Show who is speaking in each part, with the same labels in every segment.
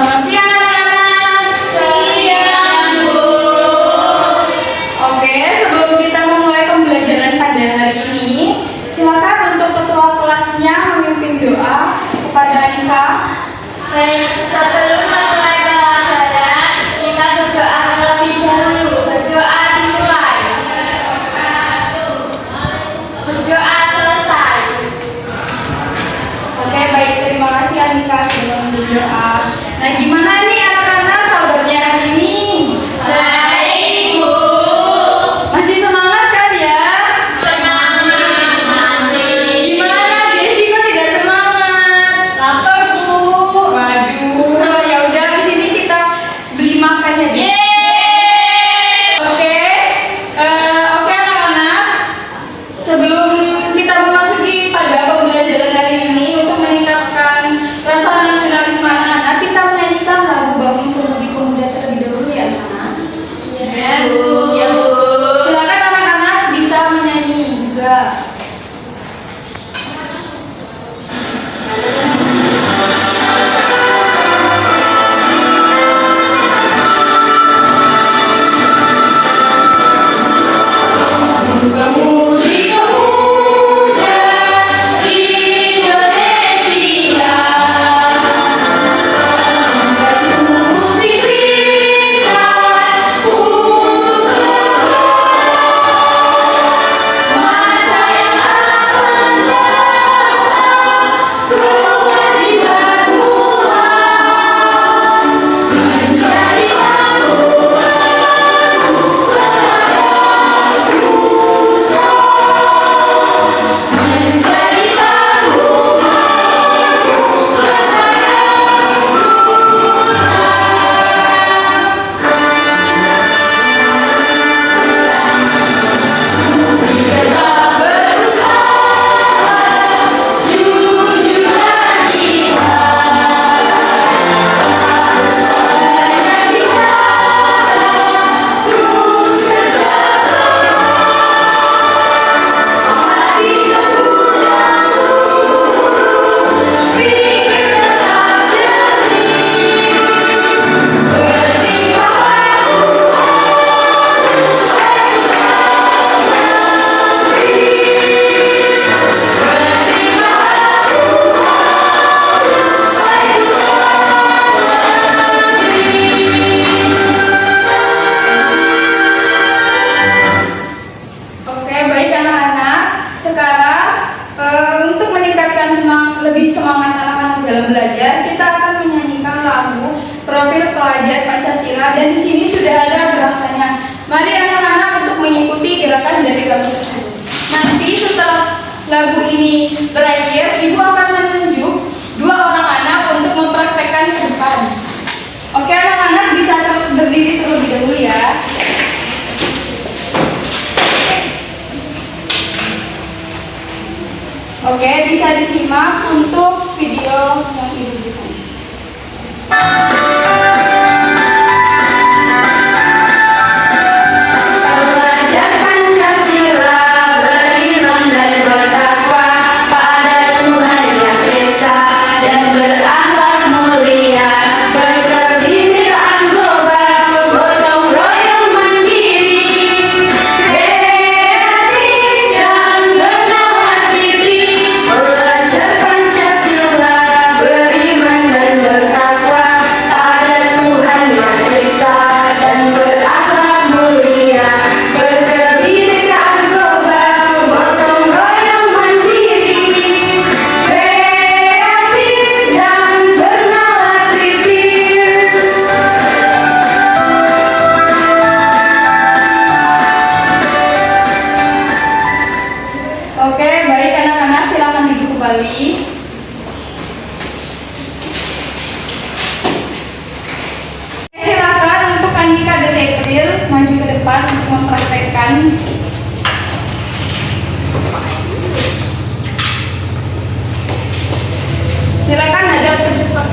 Speaker 1: Selamat siang anak-anak.
Speaker 2: Siang, Bu.
Speaker 1: Oke, sebelum kita memulai pembelajaran pada hari ini, silakan untuk ketua kelasnya memimpin doa kepada Anika.
Speaker 2: Baik, sebelum memulai pelajaran, kita berdoa terlebih dahulu. Berdoa dimulai. Berdoa selesai.
Speaker 1: Oke, baik, terima kasih Anika sudah berdoa. Nah, gimana nih anak-anak kabarnya hari ini?
Speaker 2: Baik, Bu.
Speaker 1: Masih semangat kan ya?
Speaker 2: Semangat masih.
Speaker 1: Gimana Desi kok tidak semangat?
Speaker 2: Lapar, Bu.
Speaker 1: Waduh, ya udah di sini kita beli makan ya. Desi. Oke, oke anak-anak. Sebelum kita memasuki pada pembelajaran hari ini untuk meningkatkan rasa nasionalisme anak-anak, kita menyanyikan lagu Bangun Pemuda terlebih dahulu ya anak-anak.
Speaker 2: Iya, Bu. Ya, Bu.
Speaker 1: Silakan anak-anak bisa menyanyi juga.
Speaker 2: Pemudi pemuda Indonesia, musik serikat untuk masa yang akan datang, kewajiban muas menjadi menjadi tetap berusaha, jujur dan ikhlas, sabar dan bicara, terus hati teguh dan lurus, pikir tetap jernih, bertingkah
Speaker 1: Oke, baik anak-anak. Sekarang untuk meningkatkan lebih semangat anak-anak dalam belajar, kita akan menyanyikan lagu Profil Pelajar Pancasila dan di sini sudah ada gerakannya. Mari anak-anak untuk mengikuti gerakan dari lagu tersebut. Nanti setelah lagu ini berakhir, Ibu akan menunjuk dua orang anak untuk mempraktekkan ke depan. Oke, anak-anak bisa berdiri terlebih dahulu ya. Oke, bisa disimak untuk video yang Ibu berikan.
Speaker 2: Pelajar Pancasila beriman dan bertakwa pada Tuhan Yang Esa dan berakhlak mulia, berkebinekaan global, gotong royong mandiri, kreatif dan bernalar kritis. Pelajar Pancasila beriman dan bertakwa pada Tuhan Yang Esa dan berakhlak mulia, berkebinekaan global, gotong royong mandiri, kreatif dan bernalar kritis.
Speaker 1: Oke, baik anak-anak, silakan duduk kembali. Silakan untuk Andika dan April maju ke depan untuk mempraktekkan. Silakan hadap ke depan.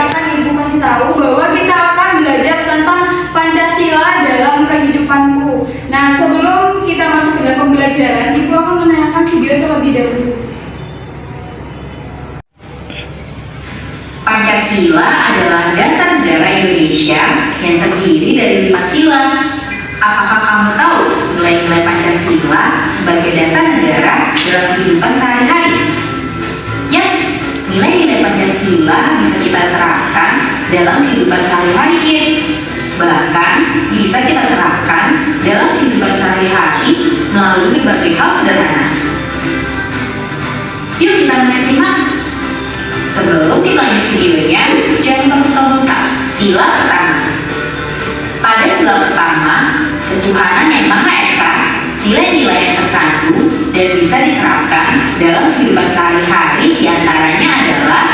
Speaker 1: akan Ibu kasih tahu bahwa kita akan belajar tentang Pancasila dalam kehidupanku. Nah, sebelum kita masuk ke dalam pembelajaran, Ibu akan menanyakan video terlebih dahulu.
Speaker 3: Pancasila adalah dasar negara Indonesia yang terdiri dari 5 sila. Apakah kamu tahu nilai-nilai Pancasila sebagai dasar negara dalam kehidupan sehari-hari? Ya, nilai-nilai Pancasila bisa kita terapkan dalam kehidupan sehari-hari, kids. Bahkan bisa kita terapkan dalam kehidupan sehari-hari melalui berbagai hal sederhana. Yuk kita mulai simak. Sebelum kita lanjut videonya, jangan lupa tombol subscribe. Sila pertama. Pada sila pertama, ketuhanan yang Maha Esa, nilai-nilai yang terkandung dan bisa diterapkan dalam kehidupan sehari-hari diantaranya adalah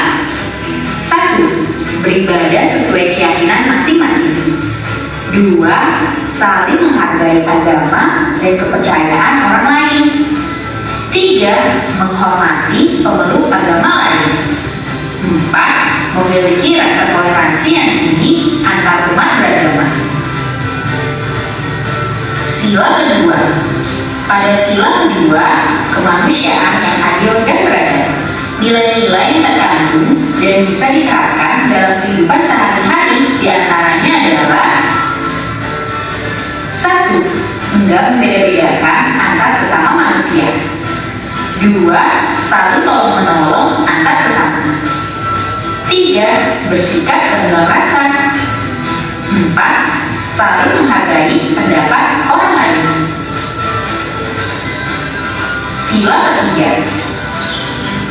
Speaker 3: 1. Beribadah sesuai keyakinan masing-masing. 2. Saling menghargai agama dan kepercayaan orang lain. 3. Menghormati pemeluk agama lain. 4. Memiliki rasa toleransi yang tinggi antar umat beragama. Sila kedua. Pada sila kedua, kemanusiaan yang adil dan beradab. Nilai-nilai yang terkandung dan bisa diterapkan dalam kehidupan sehari-hari diantaranya adalah 1. Enggak membeda-bedakan antar sesama manusia. 2. Saling tolong-menolong antar sesama. 3. Bersikap penuh rasa. 4. Saling menghargai pendapat orang lain. Sila ketiga.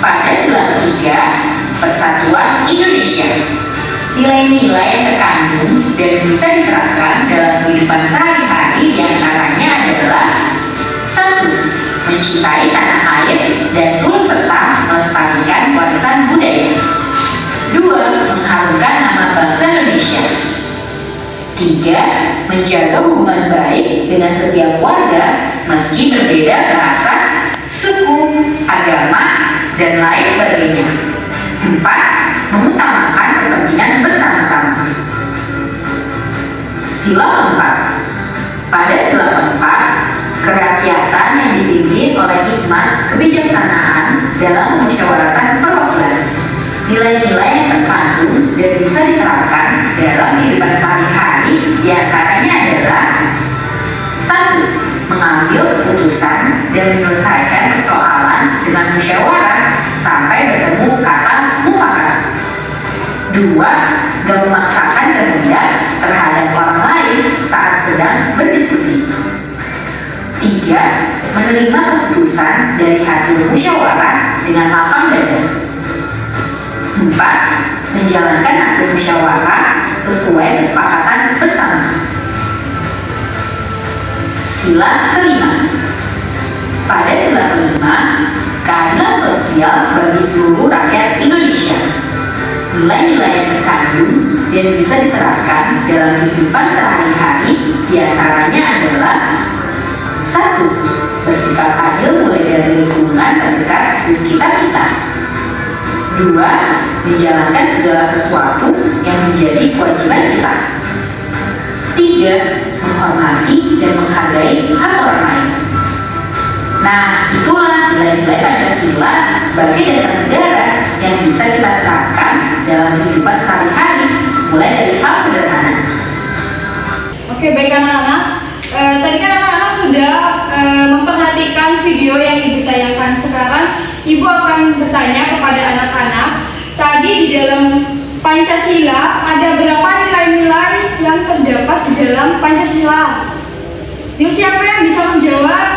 Speaker 3: Pada sila ketiga, Persatuan Indonesia. Nilai-nilai yang terkandung dan bisa diterapkan dalam kehidupan sehari-hari diantaranya adalah 1. Mencintai tanah air dan turut serta melestarikan warisan budaya. 2. Mengharumkan nama bangsa Indonesia. 3. Menjaga hubungan baik dengan setiap warga meski berbeda bahasa, suku, agama, dan lain sebagainya. 4. Mengutamakan kepentingan bersama-sama. Sila keempat. Pada sila keempat, kerakyatan yang dipimpin oleh hikmat kebijaksanaan dalam musyawaratan perwakilan. Nilai-nilai yang terkandung dan bisa diterapkan dalam kehidupan sehari-hari diantaranya adalah 1. Mengambil keputusan dan menyelesaikan persoalan dengan musyawarah sampai bertemu kata mufakat. 2. Tidak memaksakan kehendak terhadap orang lain saat sedang berdiskusi. 3. Menerima keputusan dari hasil musyawarah dengan lapang dada. 4. Menjalankan hasil musyawarah sesuai kesepakatan bersama. Sila kelima. Pada sila kelima, keadilan sosial bagi seluruh rakyat Indonesia. Nilai-nilai yang terkandung dan bisa diterapkan dalam kehidupan sehari-hari diantaranya adalah 1. Bersikap adil mulai dari lingkungan terdekat di sekitar kita. 2. Menjalankan segala sesuatu yang menjadi kewajiban kita. 3. Menghormati dan menghargai hak orang lain. Nah, itulah nilai-nilai Pancasila sebagai dasar negara yang bisa kita terapkan dalam kehidupan sehari-hari, mulai dari hal sederhana.
Speaker 1: Oke, baik anak-anak. Tadi kan anak-anak sudah memperhatikan video yang Ibu tayangkan. Sekarang Ibu akan bertanya kepada anak-anak. Tadi di dalam Pancasila ada berapa nilai-nilai yang terdapat di dalam Pancasila? Yuk, siapa yang bisa menjawab?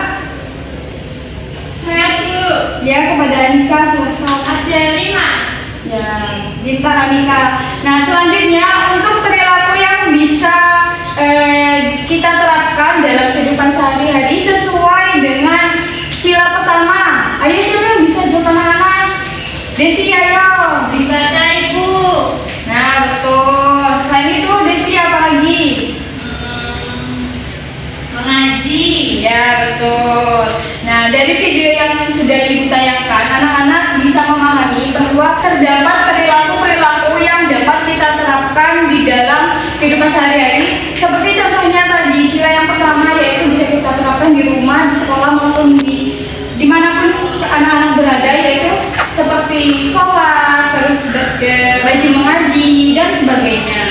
Speaker 2: Saya dulu.
Speaker 1: Ya, kepada Anika silahkan.
Speaker 2: Ada 5.
Speaker 1: Ya, pintar Anika. Nah, selanjutnya untuk perilaku yang bisa kita terapkan dalam kehidupan sehari-hari sesuai dengan sila pertama. Ayo, siapa yang bisa jawab anak-anak? Desi, ayo.
Speaker 2: Beribadah Ibu.
Speaker 1: Nah, betul. Selain itu, Desi apa lagi?
Speaker 2: Mengaji.
Speaker 1: Ya, betul. Nah, dari video yang sudah Ibu tayangkan, anak-anak bisa memahami bahwa terdapat perilaku-perilaku yang dapat kehidupan sehari-hari. Seperti contohnya tadi, sila yang pertama yaitu bisa kita terapkan di rumah, di sekolah maupun dimanapun anak-anak berada, yaitu seperti sholat, terus rajin mengaji dan sebagainya.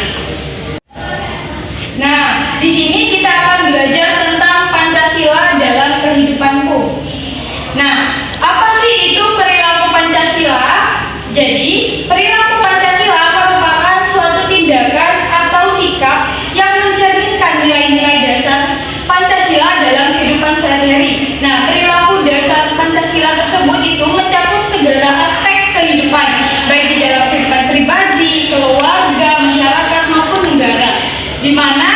Speaker 1: Nah, di sini kita akan belajar tentang Pancasila dalam kehidupanku. Nah, apa sih itu perilaku Pancasila? Jadi, perilaku Pancasila merupakan suatu tindakan atau sikap yang mencerminkan nilai-nilai dasar Pancasila dalam kehidupan sehari-hari. Nah, perilaku dasar Pancasila tersebut itu mencakup segala aspek kehidupan, baik di dalam kehidupan pribadi, keluarga, masyarakat maupun negara, di mana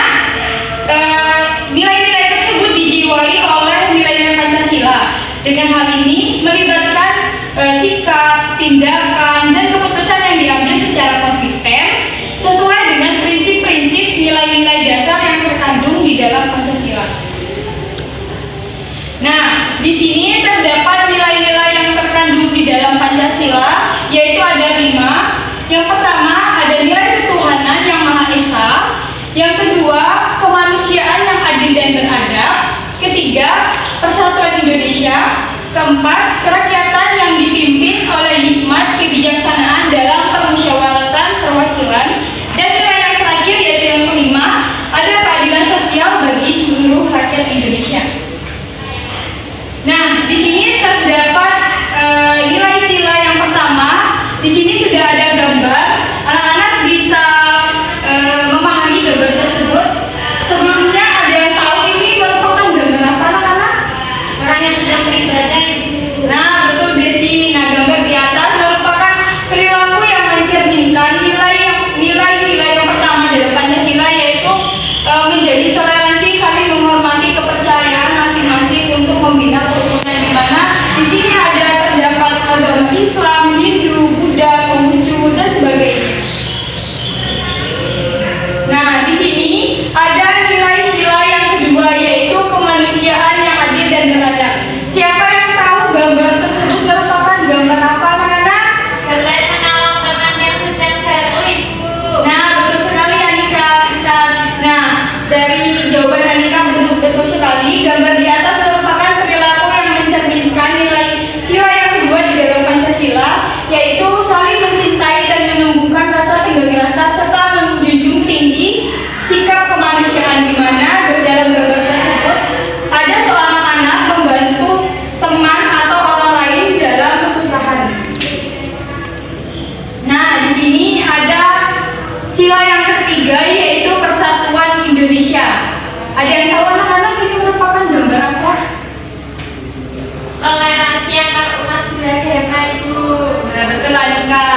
Speaker 1: nilai-nilai tersebut dijiwai oleh nilai-nilai Pancasila. Dengan hal ini melibatkan sikap, tindakan, dan keputusan yang diambil secara konsisten sesuai dengan prinsip-prinsip nilai-nilai dasar yang terkandung di dalam Pancasila. Nah, di sini terdapat nilai-nilai yang terkandung di dalam Pancasila, yaitu ada 5. Yang pertama, ada nilai ketuhanan yang Maha Esa. Yang kedua, kemanusiaan yang adil dan beradab. Ketiga, persatuan Indonesia. Keempat, kerakyatan yang dipimpin oleh hikmat kebijaksanaan dalam permusyawaratan perwakilan. Dan nilai yang terakhir yaitu yang kelima, ada keadilan sosial bagi seluruh rakyat Indonesia. Nah, di sini terdapat nilai sila yang pertama. Di sini sudah ada gambar. Anak-anak bisa memahami gambar tersebut. Sebelumnya ada yang tahu ini merupakan gambar apa, anak-anak?
Speaker 2: Orang yang sedang beribadah, Ibu.
Speaker 1: Nah, betul Desi. Nah, gambar di atas merupakan perilaku yang mencerminkan nilai sila yang pertama dalam Pancasila, yaitu menjadi toleransi, saling menghormati kepercayaan masing-masing untuk membina kerukunan, di mana di sini terdapat agama Islam, Hindu, Buddha, Konghucu dan sebagainya. Nah, di sini ada nilai sila yang kedua, yaitu kemanusiaan yang adil dan beradab. Siapa yang tahu gambar tersebut merupakan gambar apa, anak-anak?
Speaker 2: Gambar menolong teman yang sedang jatuh, Ibu.
Speaker 1: Nah, betul sekali Anika. Nah, dari jawaban Anika betul sekali. Gambar di atas merupakan perilaku yang mencerminkan nilai sila yang kedua di dalam Pancasila, yaitu saling mencintai dan menumbuhkan rasa tenggang rasa serta menjunjung tinggi sikap kemanusiaan, di mana dalam gambar tersebut ada seorang anak membantu teman atau orang lain dalam kesusahan. Nah, di sini ada sila yang ketiga, yaitu persatuan Indonesia. Ada yang tahu, anak-anak, ini merupakan gambar apa?
Speaker 2: Toleransi antar umat beragama, Ibu.
Speaker 1: Nah, betul Anika.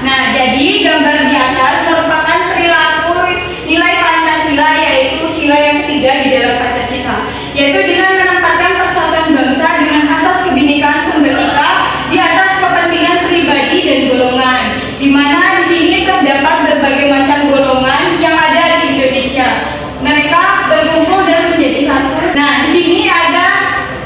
Speaker 1: Nah, jadi gambar di atas merupakan perilaku nilai Pancasila, yaitu sila yang ketiga di dalam Pancasila, yaitu dengan menempatkan persatuan bangsa dengan asas kebinekaan tunggal ika di atas kepentingan pribadi dan golongan, di mana di sini terdapat berbagai macam golongan yang ada di Indonesia. Mereka berkumpul dan menjadi satu. Nah, di sini ada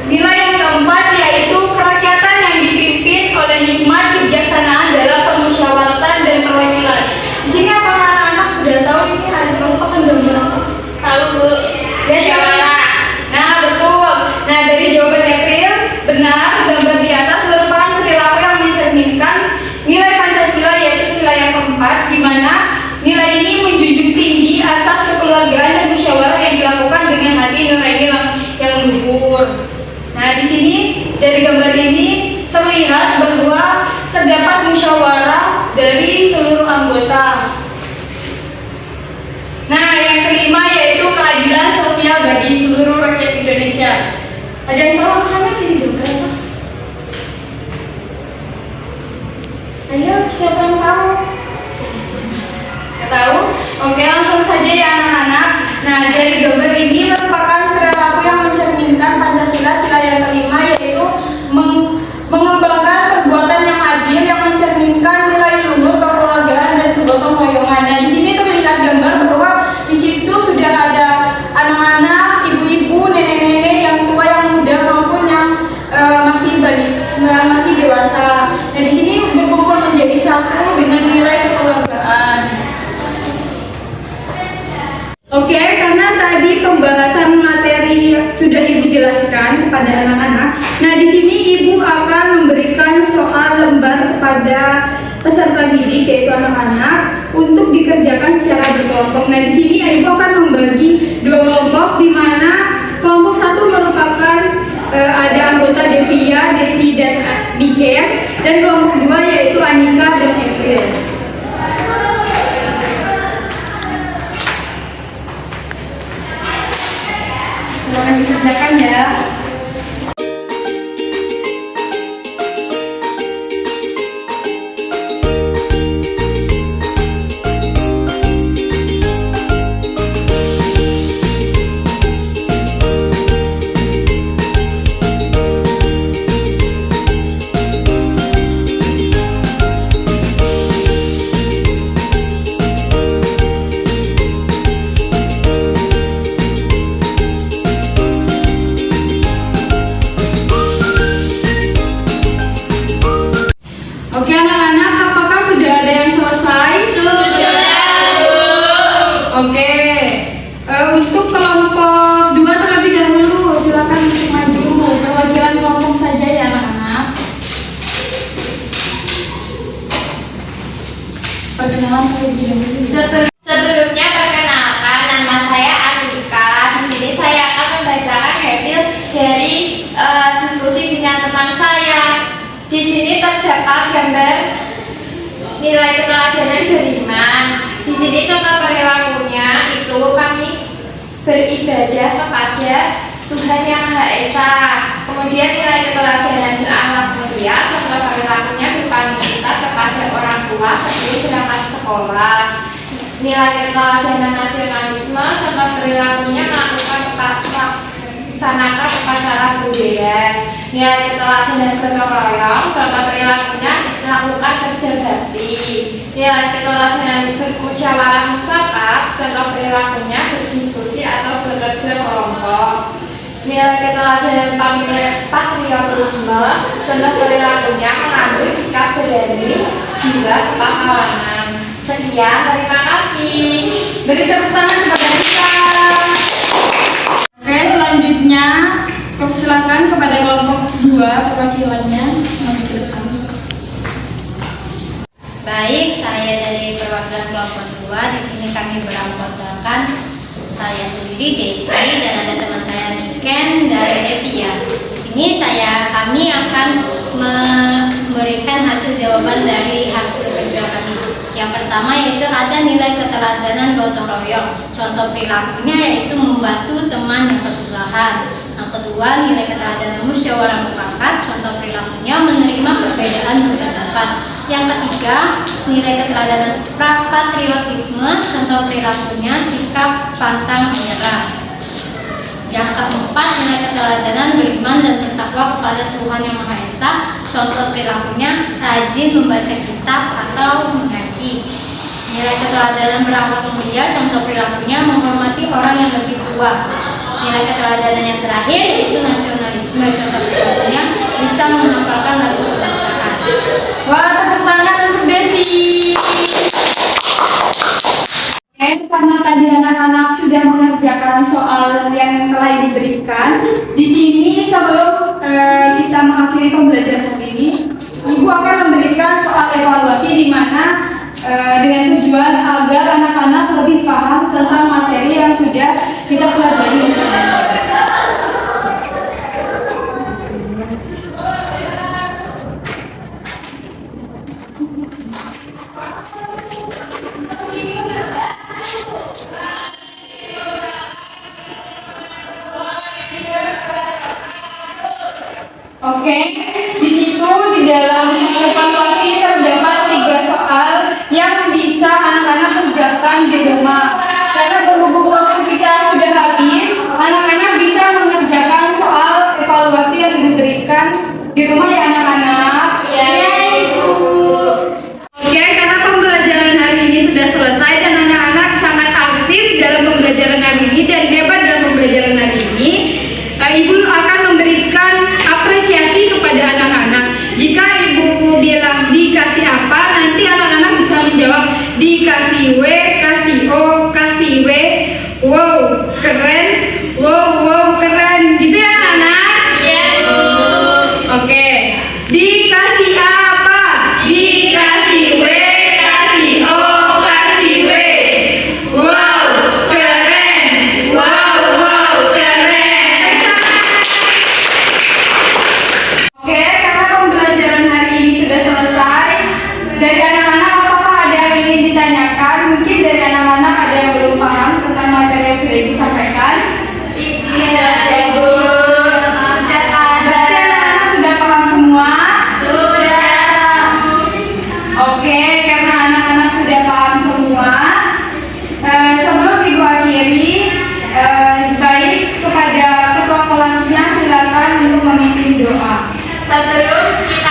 Speaker 1: nilai yang keempat, yaitu kerakyatan yang dipimpin oleh hikmat kebijaksanaan dalam permusyawaratan dan perwakilan. Di sini apakah anak-anak sudah tahu ini merupakan gambar apa?
Speaker 2: Tahu, Bu.
Speaker 1: Musyawarah. Nah, betul. Nah, dari jawaban April, benar, gambar di atas merupakan perilaku yang mencerminkan nilai Pancasila, yaitu sila yang keempat, di mana nilai ini menjunjung tinggi asas kekeluargaan dan musyawarah yang dilakukan dengan hati nurani yang luhur. Nah, di sini dari gambar ini terlihat bahwa terdapat musyawarah dari seluruh anggota. Nah, yang kelima yaitu keadilan sosial bagi seluruh rakyat Indonesia. Ada yang tahu apa ini juga? Ayo, siapa yang tahu? Nggak tahu? Oke, langsung saja ya anak-anak. Nah, dari gambar ini merupakan perilaku yang mencerminkan Pancasila sila yang kelima, yaitu mengembangkan perbuatan yang adil yang mencerminkan nilai luhur kekeluargaan dan kegotong royongan. Nah, di sini terlihat gambar bahwa di situ sudah ada anak-anak, ibu-ibu, nenek-nenek, yang tua, yang muda maupun yang masih dewasa. Nah, di sini berkumpul menjadi satu dengan nilai kekeluargaan. kepada anak-anak. Nah, di sini Ibu akan memberikan soal lembar kepada peserta didik, yaitu anak-anak, untuk dikerjakan secara berkelompok. Nah, di sini Ibu akan membagi 2 kelompok, di mana kelompok 1 merupakan ada anggota Devia, Desi, dan Niken, dan kelompok 2 yaitu Anika dan April. Silakan dikerjakan ya. Oke anak-anak, apakah sudah ada yang selesai?
Speaker 2: Sudah, Bu.
Speaker 1: Oke, untuk kelompok 2 terlebih dahulu, silakan untuk maju. Perwakilan kelompok saja ya anak-anak. Perkenalan terlebih dahulu.
Speaker 2: Sebelumnya perkenalkan, nama saya Anika. Di sini saya akan membacakan hasil dari diskusi dengan teman saya. Di sini terdapat gambar nilai keteladanan beriman. Di sini contoh perilakunya itu kami beribadah kepada Tuhan Yang Maha Esa. Kemudian nilai keteladanan berakhlak mulia, contoh perilakunya berupa kita kepada orang tua sebelum berangkat sekolah. Nilai keteladanan nasionalisme, contoh perilakunya melakukan melaksanakan upacara budaya. Nilai keteladanan gotong royong, contoh perilakunya melakukan kerja bakti. Nilai keteladanan bermusyawarah mufakat, contoh perilakunya berdiskusi atau bekerja kelompok. Nilai keteladanan patriotisme, contoh perilakunya mengambil sikap berani, jiwa kepahlawanan. Sekian, terima kasih.
Speaker 1: Beri tepuk tangan kepada kita. Oke, selanjutnya silakan kepada kelompok 2 perwakilannya.
Speaker 4: Baik, saya dari perwakilan kelompok 2. Di sini kami beranggotakan saya sendiri Desi dan ada teman saya Niken dan Devia. Di sini kami akan memberikan hasil jawaban dari hasil kerja kami. Yang pertama yaitu ada nilai keteladanan gotong royong. Contoh perilakunya yaitu membantu teman yang kesusahan. Yang kedua, nilai keteladanan musyawarah mufakat. Contoh perilakunya menerima perbedaan pendapat. Yang ketiga, nilai keteladanan patriotisme. Contoh perilakunya sikap pantang menyerah. Yang keempat, nilai keteladanan beriman dan bertakwa kepada Tuhan Yang Maha Esa. Contoh perilakunya rajin membaca kitab atau mengaji. Nilai keteladanan berakhlak mulia, contoh perilakunya menghormati orang yang lebih tua. Nilai keteladanan yang terakhir yaitu nasionalisme, contoh perilakunya bisa menghafalkan lagu kebangsaan.
Speaker 1: Wah, tepuk tangan untuk Desi. Karena tadi anak-anak sudah mengerjakan soal yang telah diberikan, di sini sebelum kita mengakhiri pembelajaran ini, Ibu akan memberikan soal evaluasi di mana dengan tujuan agar anak-anak lebih paham tentang materi yang sudah kita pelajari. Oke, di situ di dalam evaluasi terdapat 3 soal yang bisa anak-anak kerjakan di rumah. Karena berhubung waktu kita sudah habis, anak-anak bisa mengerjakan soal evaluasi yang diberikan di rumah ya anak-anak.
Speaker 2: Ya, Ibu.
Speaker 1: Oke, karena pembelajaran hari ini sudah selesai dan anak-anak sangat aktif dalam pembelajaran hari ini dan hebat dalam pembelajaran hari ini, Ibu akan memberikan apresiasi kepada anak-anak. Jika Ibu bilang dikasih apa, nanti anak-anak bisa menjawab dikasih W, kasih O, kasih W. Wow, keren. Wow, wow, keren. Gitu ya anak-anak?
Speaker 2: Ya, Sebelum kita